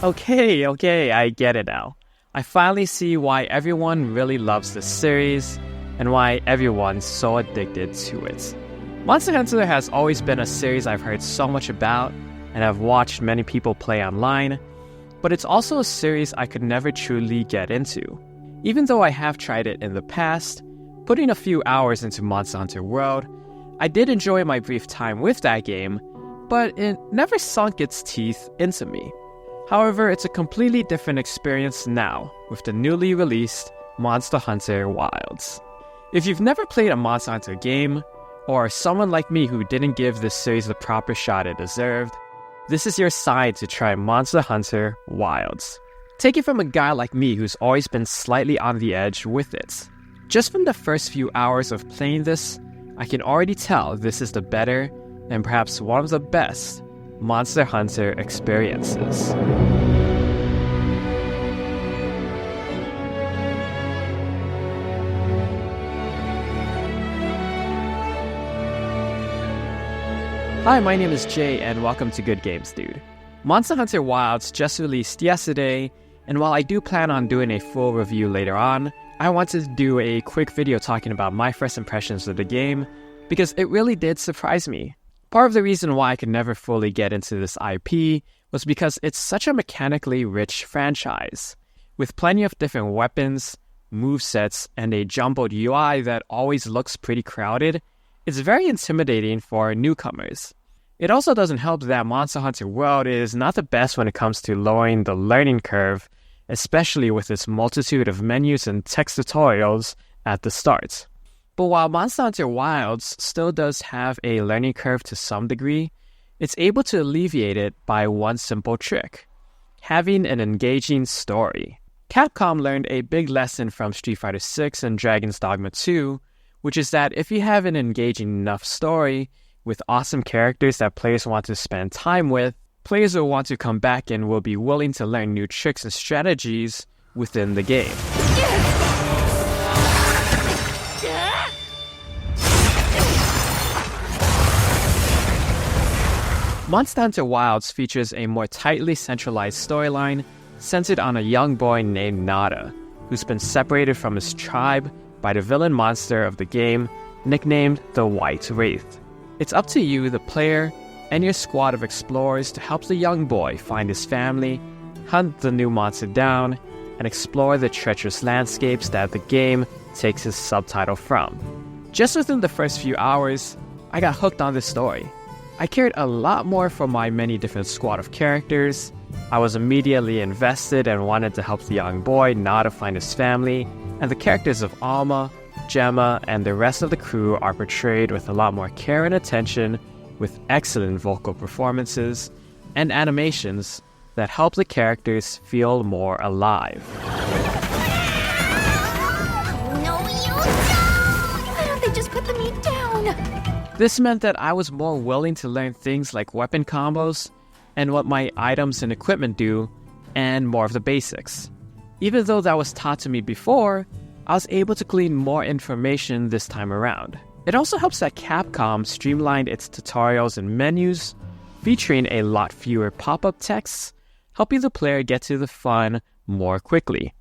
Okay, I get it now. I finally see why everyone really loves this series and why everyone's so addicted to it. Monster Hunter has always been a series I've heard so much about and I've watched many people play online, but it's also a series I could never truly get into. Even though I have tried it in the past, putting a few hours into Monster Hunter World, I did enjoy my brief time with that game, but it never sunk its teeth into me. However, it's a completely different experience now with the newly released Monster Hunter Wilds. If you've never played a Monster Hunter game, or someone like me who didn't give this series the proper shot it deserved, this is your sign to try Monster Hunter Wilds. Take it from a guy like me who's always been slightly on the edge with it. Just from the first few hours of playing this, I can already tell this is the better and perhaps one of the best Monster Hunter experiences. Hi, my name is Jay and welcome to Good Games Dude. Monster Hunter Wilds just released yesterday, and while I do plan on doing a full review later on, I wanted to do a quick video talking about my first impressions of the game because it really did surprise me. Part of the reason why I could never fully get into this IP was because it's such a mechanically rich franchise, with plenty of different weapons, movesets, and a jumbled UI that always looks pretty crowded. It's very intimidating for newcomers. It also doesn't help that Monster Hunter World is not the best when it comes to lowering the learning curve, especially with its multitude of menus and text tutorials at the start. But while Monster Hunter Wilds still does have a learning curve to some degree, it's able to alleviate it by one simple trick: having an engaging story. Capcom learned a big lesson from Street Fighter VI and Dragon's Dogma 2, which is that if you have an engaging enough story with awesome characters that players want to spend time with, players will want to come back and will be willing to learn new tricks and strategies within the game. Monster Hunter Wilds features a more tightly centralized storyline centered on a young boy named Nada, who's been separated from his tribe by the villain monster of the game, nicknamed the White Wraith. It's up to you, the player, and your squad of explorers to help the young boy find his family, hunt the new monster down, and explore the treacherous landscapes that the game takes its subtitle from. Just within the first few hours, I got hooked on this story. I cared a lot more for my many different squad of characters. I was immediately invested and wanted to help the young boy Nada find his family, and the characters of Alma, Gemma, and the rest of the crew are portrayed with a lot more care and attention, with excellent vocal performances and animations that help the characters feel more alive. No, you don't! Why don't they just put the meat down? This meant that I was more willing to learn things like weapon combos and what my items and equipment do, and more of the basics. Even though that was taught to me before, I was able to glean more information this time around. It also helps that Capcom streamlined its tutorials and menus, featuring a lot fewer pop-up texts, helping the player get to the fun more quickly.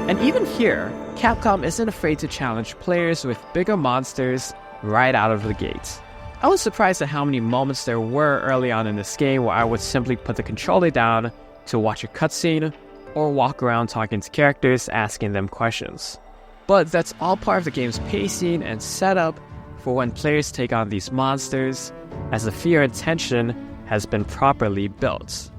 And even here, Capcom isn't afraid to challenge players with bigger monsters right out of the gate. I was surprised at how many moments there were early on in this game where I would simply put the controller down to watch a cutscene or walk around talking to characters, asking them questions. But that's all part of the game's pacing and setup for when players take on these monsters, as the fear and tension has been properly built.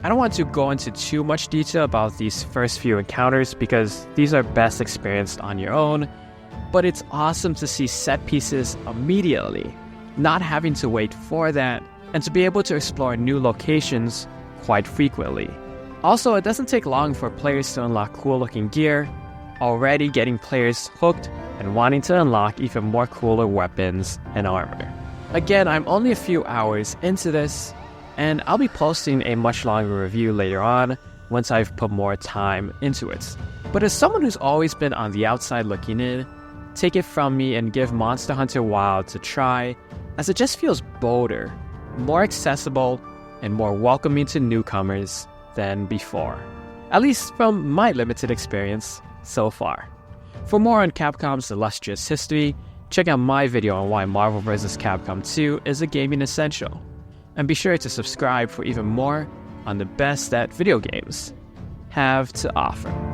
I don't want to go into too much detail about these first few encounters because these are best experienced on your own, but it's awesome to see set pieces immediately, not having to wait for that, and to be able to explore new locations quite frequently. Also, it doesn't take long for players to unlock cool-looking gear, already getting players hooked and wanting to unlock even more cooler weapons and armor. Again, I'm only a few hours into this, and I'll be posting a much longer review later on once I've put more time into it. But as someone who's always been on the outside looking in, take it from me and give Monster Hunter Wilds a try, as it just feels bolder, more accessible, and more welcoming to newcomers than before. At least from my limited experience so far. For more on Capcom's illustrious history, check out my video on why Marvel vs. Capcom 2 is a gaming essential. And be sure to subscribe for even more on the best that video games have to offer.